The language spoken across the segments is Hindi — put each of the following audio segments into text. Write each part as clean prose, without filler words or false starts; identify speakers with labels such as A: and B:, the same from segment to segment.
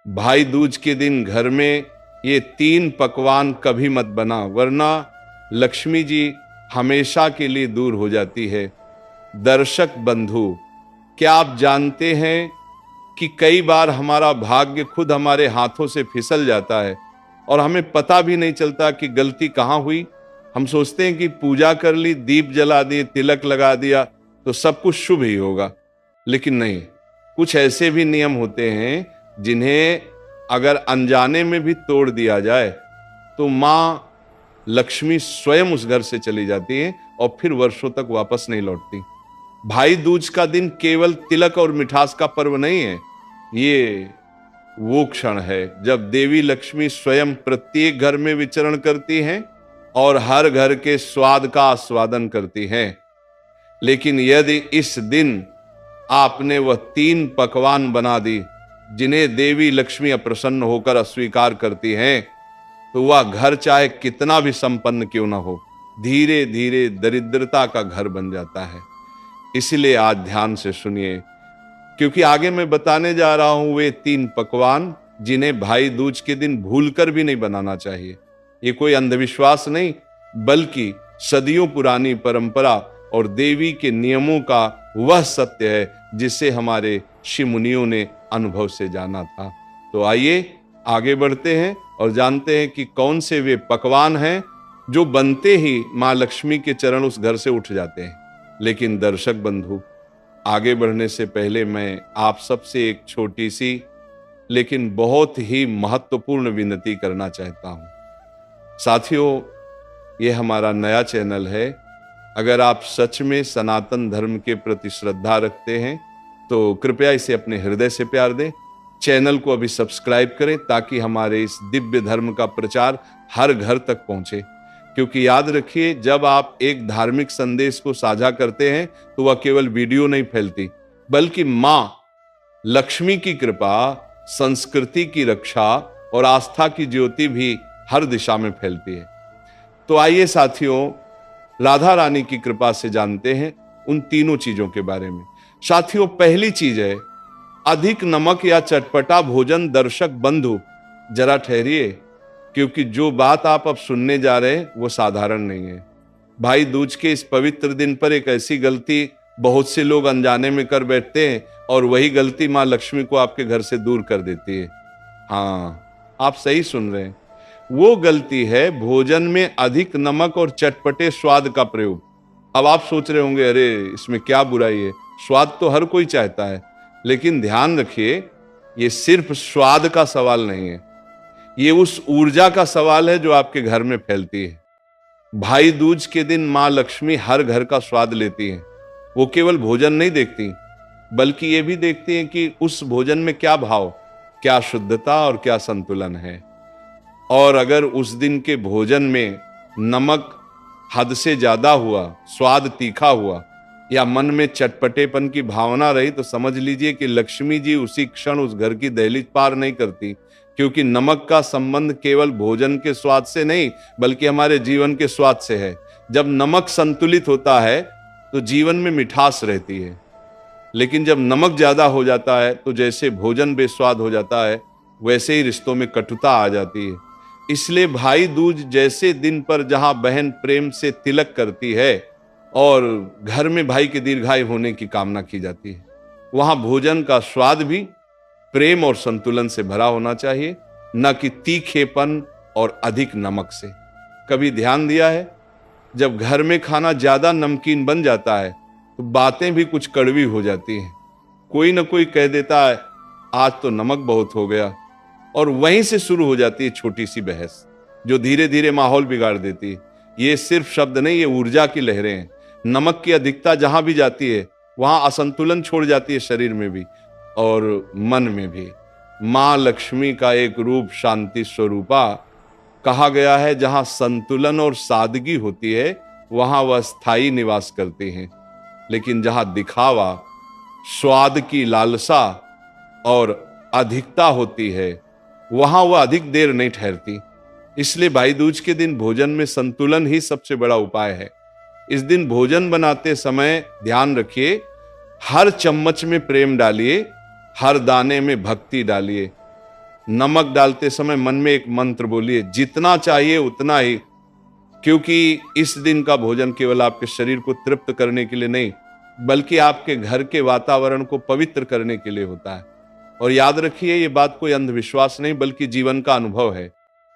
A: भाई दूज के दिन घर में ये 3 पकवान कभी मत बना, वरना लक्ष्मी जी हमेशा के लिए दूर हो जाती है। दर्शक बंधु, क्या आप जानते हैं कि कई बार हमारा भाग्य खुद हमारे हाथों से फिसल जाता है और हमें पता भी नहीं चलता कि गलती कहाँ हुई। हम सोचते हैं कि पूजा कर ली, दीप जला दिए, तिलक लगा दिया तो सब कुछ शुभ ही होगा, लेकिन नहीं। कुछ ऐसे भी नियम होते हैं जिन्हें अगर अनजाने में भी तोड़ दिया जाए तो मां लक्ष्मी स्वयं उस घर से चली जाती है और फिर वर्षों तक वापस नहीं लौटती। भाई दूज का दिन केवल तिलक और मिठास का पर्व नहीं है, ये वो क्षण है जब देवी लक्ष्मी स्वयं प्रत्येक घर में विचरण करती हैं और हर घर के स्वाद का आस्वादन करती हैं। लेकिन यदि इस दिन आपने वह 3 पकवान बना दी जिन्हें देवी लक्ष्मी अप्रसन्न होकर अस्वीकार करती हैं, तो वह घर चाहे कितना भी संपन्न क्यों ना हो, धीरे धीरे दरिद्रता का घर बन जाता है। इसलिए आज ध्यान से सुनिए, क्योंकि आगे मैं बताने जा रहा हूं वे 3 पकवान जिन्हें भाई दूज के दिन भूलकर भी नहीं बनाना चाहिए। ये कोई अंधविश्वास नहीं, बल्कि सदियों पुरानी परंपरा और देवी के नियमों का वह सत्य है जिसे हमारे ऋषि मुनियों ने अनुभव से जाना था। तो आइए आगे बढ़ते हैं और जानते हैं कि कौन से वे पकवान हैं जो बनते ही मां लक्ष्मी के चरण उस घर से उठ जाते हैं। लेकिन दर्शक बंधु, आगे बढ़ने से पहले मैं आप सबसे एक छोटी सी लेकिन बहुत ही महत्वपूर्ण विनती करना चाहता हूं। साथियों, ये हमारा नया चैनल है। अगर आप सच में सनातन धर्म के प्रति श्रद्धा रखते हैं तो कृपया इसे अपने हृदय से प्यार दें। चैनल को अभी सब्सक्राइब करें ताकि हमारे इस दिव्य धर्म का प्रचार हर घर तक पहुंचे। क्योंकि याद रखिए, जब आप एक धार्मिक संदेश को साझा करते हैं तो वह केवल वीडियो नहीं फैलती, बल्कि मां लक्ष्मी की कृपा, संस्कृति की रक्षा और आस्था की ज्योति भी हर दिशा में फैलती है। तो आइए साथियों, राधा रानी की कृपा से जानते हैं उन तीनों चीजों के बारे में। साथियों, पहली चीज है अधिक नमक या चटपटा भोजन। दर्शक बंधु, जरा ठहरिए, क्योंकि जो बात आप अब सुनने जा रहे हैं वो साधारण नहीं है। भाई दूज के इस पवित्र दिन पर एक ऐसी गलती बहुत से लोग अनजाने में कर बैठते हैं और वही गलती मां लक्ष्मी को आपके घर से दूर कर देती है। हाँ, आप सही सुन रहे हैं, वो गलती है भोजन में अधिक नमक और चटपटे स्वाद का प्रयोग। अब आप सोच रहे होंगे, अरे इसमें क्या बुराई है, स्वाद तो हर कोई चाहता है। लेकिन ध्यान रखिए, ये सिर्फ स्वाद का सवाल नहीं है, ये उस ऊर्जा का सवाल है जो आपके घर में फैलती है। भाई दूज के दिन मां लक्ष्मी हर घर का स्वाद लेती है। वो केवल भोजन नहीं देखती, बल्कि ये भी देखती हैं कि उस भोजन में क्या भाव, क्या शुद्धता और क्या संतुलन है। और अगर उस दिन के भोजन में नमक हद से ज्यादा हुआ, स्वाद तीखा हुआ या मन में चटपटेपन की भावना रही, तो समझ लीजिए कि लक्ष्मी जी उसी क्षण उस घर की दहलीज पार नहीं करती। क्योंकि नमक का संबंध केवल भोजन के स्वाद से नहीं, बल्कि हमारे जीवन के स्वाद से है। जब नमक संतुलित होता है तो जीवन में मिठास रहती है, लेकिन जब नमक ज्यादा हो जाता है तो जैसे भोजन बेस्वाद हो जाता है, वैसे ही रिश्तों में कटुता आ जाती है। इसलिए भाई दूज जैसे दिन पर जहां बहन प्रेम से तिलक करती है और घर में भाई के दीर्घायु होने की कामना की जाती है, वहां भोजन का स्वाद भी प्रेम और संतुलन से भरा होना चाहिए, न कि तीखेपन और अधिक नमक से। कभी ध्यान दिया है, जब घर में खाना ज्यादा नमकीन बन जाता है तो बातें भी कुछ कड़वी हो जाती हैं। कोई न कोई कह देता है, आज तो नमक बहुत हो गया, और वहीं से शुरू हो जाती है छोटी सी बहस जो धीरे धीरे माहौल बिगाड़ देती है। ये सिर्फ शब्द नहीं, ये ऊर्जा की लहरें हैं। नमक की अधिकता जहां भी जाती है वहां असंतुलन छोड़ जाती है, शरीर में भी और मन में भी। मां लक्ष्मी का एक रूप शांति स्वरूपा कहा गया है। जहां संतुलन और सादगी होती है वहां वह स्थायी निवास करती हैं। लेकिन जहां दिखावा, स्वाद की लालसा और अधिकता होती है, वहां वह अधिक देर नहीं ठहरती। इसलिए भाई दूज के दिन भोजन में संतुलन ही सबसे बड़ा उपाय है। इस दिन भोजन बनाते समय ध्यान रखिए, हर चम्मच में प्रेम डालिए, हर दाने में भक्ति डालिए। नमक डालते समय मन में एक मंत्र बोलिए, जितना चाहिए उतना ही, क्योंकि इस दिन का भोजन केवल आपके शरीर को तृप्त करने के लिए नहीं, बल्कि आपके घर के वातावरण को पवित्र करने के लिए होता है। और याद रखिए, ये बात कोई अंधविश्वास नहीं बल्कि जीवन का अनुभव है।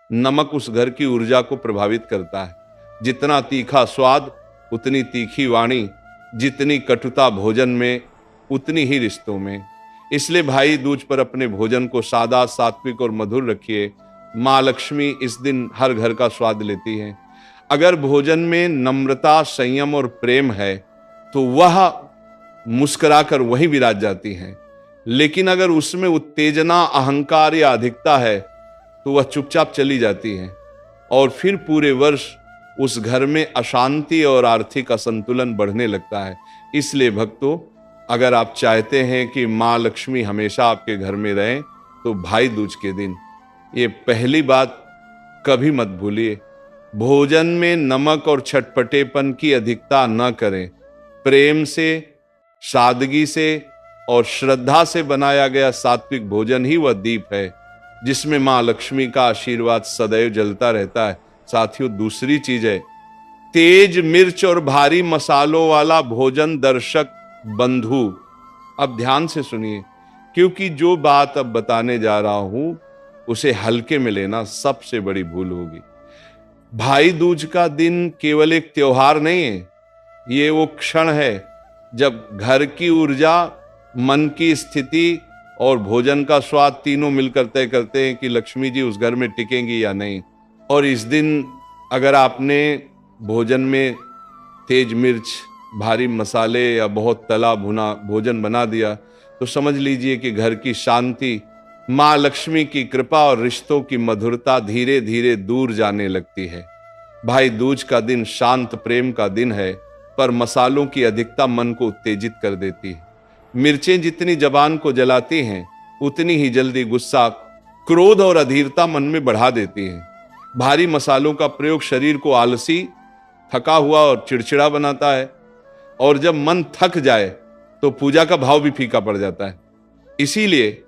A: नमक उस घर की ऊर्जा को प्रभावित करता है। जितना तीखा स्वाद उतनी तीखी वाणी, जितनी कटुता भोजन में उतनी ही रिश्तों में। इसलिए भाई दूज पर अपने भोजन को सादा, सात्विक और मधुर रखिए। माँ लक्ष्मी इस दिन हर घर का स्वाद लेती है। अगर भोजन में नम्रता, संयम और प्रेम है तो वह मुस्कुराकर वहीं विराज जाती हैं। लेकिन अगर उसमें उत्तेजना, अहंकार या अधिकता है तो वह चुपचाप चली जाती है और फिर पूरे वर्ष उस घर में अशांति और आर्थिक असंतुलन बढ़ने लगता है। इसलिए भक्तों, अगर आप चाहते हैं कि माँ लक्ष्मी हमेशा आपके घर में रहें तो भाई दूज के दिन ये पहली बात कभी मत भूलिए, भोजन में नमक और छटपटेपन की अधिकता न करें। प्रेम से, सादगी से और श्रद्धा से बनाया गया सात्विक भोजन ही वह दीप है जिसमें माँ लक्ष्मी का आशीर्वाद सदैव जलता रहता है। साथियों, दूसरी चीज है, तेज मिर्च और भारी मसालों वाला भोजन दर्शक बंधु, अब ध्यान से सुनिए, क्योंकि जो बात अब बताने जा रहा हूं उसे हल्के में लेना सबसे बड़ी भूल होगी। भाई दूज का दिन केवल एक त्योहार नहीं है, ये वो क्षण है जब घर की ऊर्जा, मन की स्थिति और भोजन का स्वाद तीनों मिलकर तय करते हैं कि लक्ष्मी जी उस घर में टिकेंगी या नहीं। और इस दिन अगर आपने भोजन में तेज मिर्च, भारी मसाले या बहुत तला भुना भोजन बना दिया तो समझ लीजिए कि घर की शांति, माँ लक्ष्मी की कृपा और रिश्तों की मधुरता धीरे धीरे दूर जाने लगती है। भाई दूज का दिन शांत प्रेम का दिन है, पर मसालों की अधिकता मन को उत्तेजित कर देती है। मिर्चें जितनी जबान को जलाती हैं उतनी ही जल्दी गुस्सा, क्रोध और अधीरता मन में बढ़ा देती हैं। भारी मसालों का प्रयोग शरीर को आलसी, थका हुआ और चिड़चिड़ा बनाता है, और जब मन थक जाए तो पूजा का भाव भी फीका पड़ जाता है। इसीलिए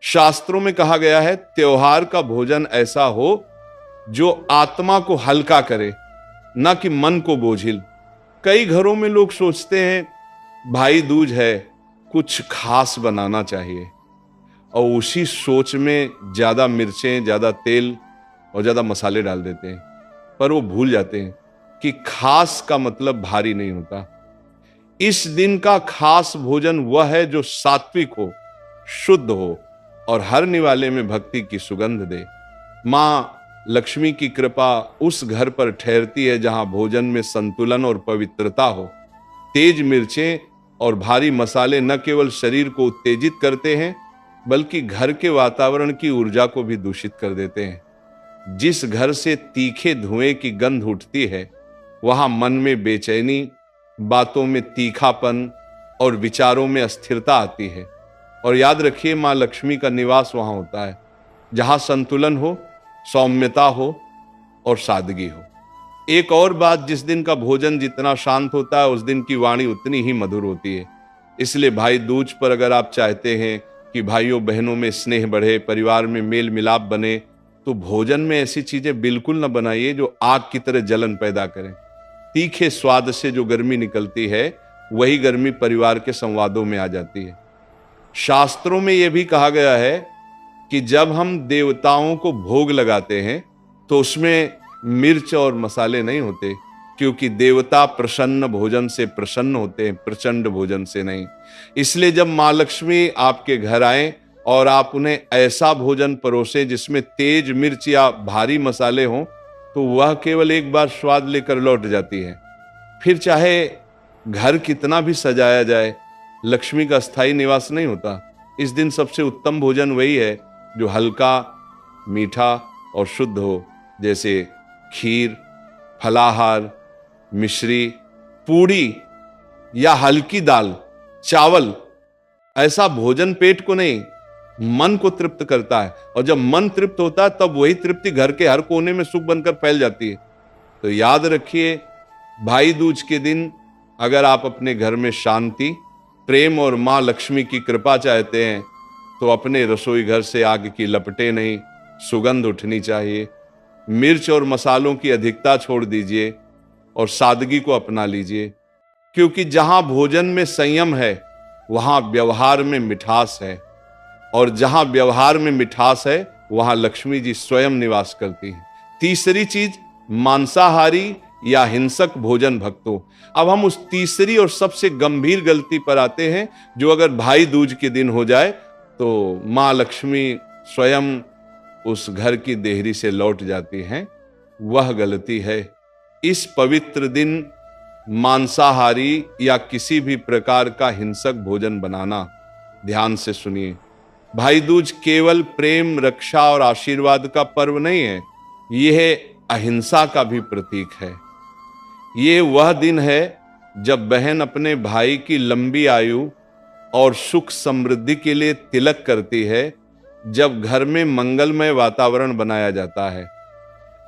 A: शास्त्रों में कहा गया है, त्योहार का भोजन ऐसा हो जो आत्मा को हल्का करे, ना कि मन को बोझिल। कई घरों में लोग सोचते हैं भाई दूज है, कुछ खास बनाना चाहिए, और उसी सोच में ज्यादा मिर्चें, ज्यादा तेल और ज्यादा मसाले डाल देते हैं। पर वो भूल जाते हैं कि खास का मतलब भारी नहीं होता। इस दिन का खास भोजन वह है जो सात्विक हो, शुद्ध हो और हर निवाले में भक्ति की सुगंध दे। मां लक्ष्मी की कृपा उस घर पर ठहरती है जहां भोजन में संतुलन और पवित्रता हो। तेज मिर्चें और भारी मसाले न केवल शरीर को उत्तेजित करते हैं बल्कि घर के वातावरण की ऊर्जा को भी दूषित कर देते हैं। जिस घर से तीखे धुएं की गंध उठती है वहां मन में बेचैनी, बातों में तीखापन और विचारों में अस्थिरता आती है। और याद रखिए, मां लक्ष्मी का निवास वहां होता है जहां संतुलन हो, सौम्यता हो और सादगी हो। एक और बात, जिस दिन का भोजन जितना शांत होता है उस दिन की वाणी उतनी ही मधुर होती है। इसलिए भाई दूज पर अगर आप चाहते हैं कि भाइयों बहनों में स्नेह बढ़े, परिवार में मेल मिलाप बने, तो भोजन में ऐसी चीजें बिल्कुल न बनाइए जो आग की तरह जलन पैदा करें। तीखे स्वाद से जो गर्मी निकलती है वही गर्मी परिवार के संवादों में आ जाती है। शास्त्रों में यह भी कहा गया है कि जब हम देवताओं को भोग लगाते हैं तो उसमें मिर्च और मसाले नहीं होते, क्योंकि देवता प्रसन्न भोजन से प्रसन्न होते हैं, प्रचंड भोजन से नहीं। इसलिए जब मां लक्ष्मी आपके घर आए और आप उन्हें ऐसा भोजन परोसे जिसमें तेज मिर्च या भारी मसाले हों, तो वह केवल एक बार स्वाद लेकर लौट जाती है। फिर चाहे घर कितना भी सजाया जाए, लक्ष्मी का स्थायी निवास नहीं होता। इस दिन सबसे उत्तम भोजन वही है जो हल्का, मीठा और शुद्ध हो, जैसे खीर, फलाहार, मिश्री, पूड़ी या हल्की दाल, चावल। ऐसा भोजन पेट को नहीं, मन को तृप्त करता है, और जब मन तृप्त होता है तब वही तृप्ति घर के हर कोने में सुख बनकर फैल जाती है। तो याद रखिए, भाई दूज के दिन अगर आप अपने घर में शांति, प्रेम और मां लक्ष्मी की कृपा चाहते हैं तो अपने रसोई घर से आग की लपटें नहीं, सुगंध उठनी चाहिए। मिर्च और मसालों की अधिकता छोड़ दीजिए और सादगी को अपना लीजिए, क्योंकि जहां भोजन में संयम है वहां व्यवहार में मिठास है, और जहां व्यवहार में मिठास है वहां लक्ष्मी जी स्वयं निवास करती हैं। तीसरी चीज, मांसाहारी या हिंसक भोजन भक्तों। अब हम उस तीसरी और सबसे गंभीर गलती पर आते हैं, जो अगर भाई दूज के दिन हो जाए तो मां लक्ष्मी स्वयं उस घर की देहरी से लौट जाती हैं। वह गलती है इस पवित्र दिन मांसाहारी या किसी भी प्रकार का हिंसक भोजन बनाना। ध्यान से सुनिए, भाई दूज केवल प्रेम, रक्षा और आशीर्वाद का पर्व नहीं है, यह अहिंसा का भी प्रतीक है। ये वह दिन है जब बहन अपने भाई की लंबी आयु और सुख समृद्धि के लिए तिलक करती है, जब घर में मंगलमय वातावरण बनाया जाता है।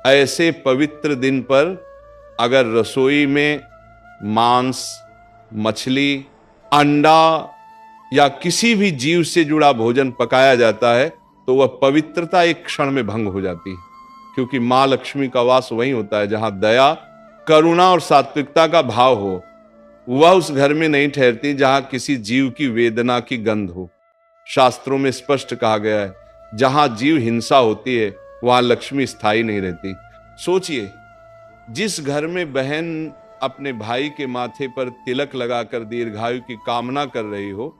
A: ऐसे पवित्र दिन पर अगर रसोई में मांस, मछली, अंडा या किसी भी जीव से जुड़ा भोजन पकाया जाता है तो वह पवित्रता एक क्षण में भंग हो जाती है, क्योंकि मां लक्ष्मी का वास वहीं होता है जहां दया, करुणा और सात्विकता का भाव हो। वह उस घर में नहीं ठहरती जहां किसी जीव की वेदना की गंध हो। शास्त्रों में स्पष्ट कहा गया है, जहां जीव हिंसा होती है वहां लक्ष्मी स्थायी नहीं रहती। सोचिए, जिस घर में बहन अपने भाई के माथे पर तिलक लगाकर दीर्घायु की कामना कर रही हो,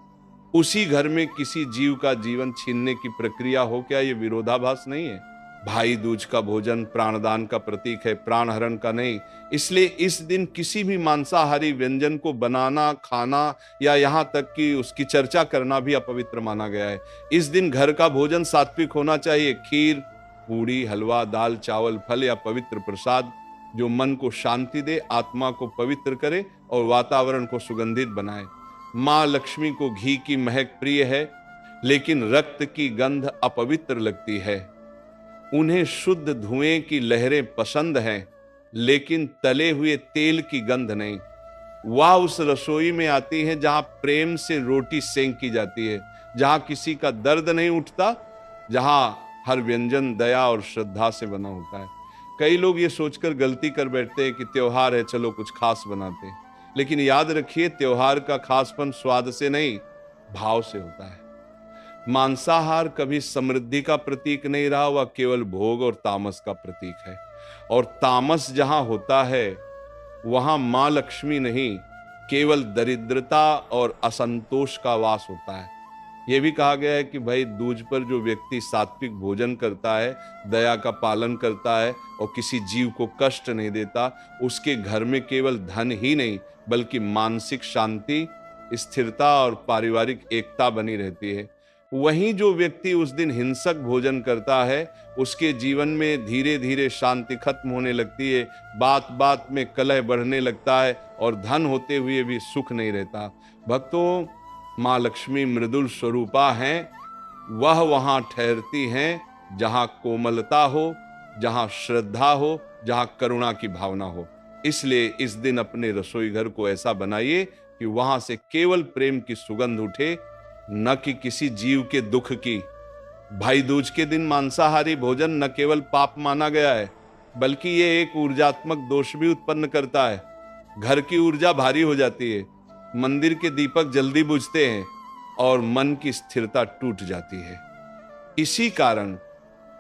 A: उसी घर में किसी जीव का जीवन छीनने की प्रक्रिया हो, क्या यह विरोधाभास नहीं है? भाई दूज का भोजन प्राणदान का प्रतीक है, प्राणहरण का नहीं। इसलिए इस दिन किसी भी मांसाहारी व्यंजन को बनाना, खाना या यहाँ तक कि उसकी चर्चा करना भी अपवित्र माना गया है। इस दिन घर का भोजन सात्विक होना चाहिए। खीर, पूड़ी, हलवा, दाल, चावल, फल या पवित्र प्रसाद जो मन को शांति दे, आत्मा को पवित्र करे और वातावरण को सुगंधित बनाए। मां लक्ष्मी को घी की महक प्रिय है, लेकिन रक्त की गंध अपवित्र लगती है। उन्हें शुद्ध धुएं की लहरें पसंद हैं, लेकिन तले हुए तेल की गंध नहीं। वह उस रसोई में आती है जहां प्रेम से रोटी सेंकी जाती है, जहां किसी का दर्द नहीं उठता, जहां हर व्यंजन दया और श्रद्धा से बना होता है। कई लोग ये सोचकर गलती कर बैठते हैं कि त्योहार है, चलो कुछ खास बनाते हैं। लेकिन याद रखिए, त्योहार का खासपन स्वाद से नहीं, भाव से होता है। मांसाहार कभी समृद्धि का प्रतीक नहीं रहा, वह केवल भोग और तामस का प्रतीक है। और तामस जहां होता है वहां मां लक्ष्मी नहीं, केवल दरिद्रता और असंतोष का वास होता है। यह भी कहा गया है कि भाई दूज पर जो व्यक्ति सात्विक भोजन करता है, दया का पालन करता है और किसी जीव को कष्ट नहीं देता, उसके घर में केवल धन ही नहीं बल्कि मानसिक शांति, स्थिरता और पारिवारिक एकता बनी रहती है। वहीं जो व्यक्ति उस दिन हिंसक भोजन करता है, उसके जीवन में धीरे धीरे शांति खत्म होने लगती है, बात बात में कलह बढ़ने लगता है और धन होते हुए भी सुख नहीं रहता। भक्तों, मां लक्ष्मी मृदुल स्वरूपा हैं। वह वहां ठहरती हैं जहां कोमलता हो, जहां श्रद्धा हो, जहां करुणा की भावना हो। इसलिए इस दिन अपने रसोई घर को ऐसा बनाइए कि वहां से केवल प्रेम की सुगंध उठे, न कि किसी जीव के दुख की। भाई दूज के दिन मांसाहारी भोजन न केवल पाप माना गया है, बल्कि ये एक ऊर्जात्मक दोष भी उत्पन्न करता है। घर की ऊर्जा भारी हो जाती है, मंदिर के दीपक जल्दी बुझते हैं और मन की स्थिरता टूट जाती है। इसी कारण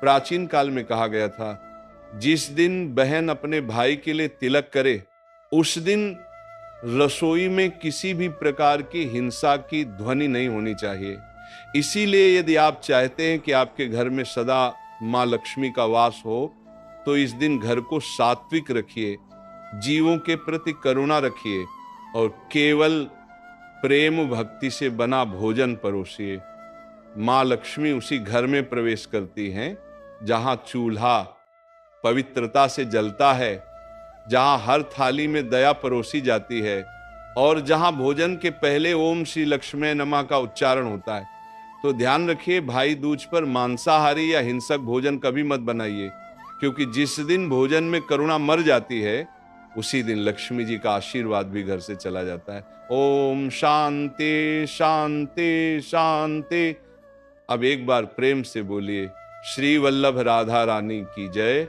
A: प्राचीन काल में कहा गया था, जिस दिन बहन अपने भाई के लिए तिलक करे, उस दिन रसोई में किसी भी प्रकार की हिंसा की ध्वनि नहीं होनी चाहिए। इसीलिए यदि आप चाहते हैं कि आपके घर में सदा मां लक्ष्मी का वास हो, तो इस दिन घर को सात्विक रखिए, जीवों के प्रति करुणा रखिए और केवल प्रेम भक्ति से बना भोजन परोसिए। मां लक्ष्मी उसी घर में प्रवेश करती हैं जहां चूल्हा पवित्रता से जलता है, जहां हर थाली में दया परोसी जाती है और जहां भोजन के पहले ओम श्री लक्ष्मी नमः का उच्चारण होता है। तो ध्यान रखिए, भाई दूज पर मांसाहारी या हिंसक भोजन कभी मत बनाइए, क्योंकि जिस दिन भोजन में करुणा मर जाती है, उसी दिन लक्ष्मी जी का आशीर्वाद भी घर से चला जाता है। ओम शांति शांति शांति। अब एक बार प्रेम से बोलिए, श्री वल्लभ राधा रानी की जय।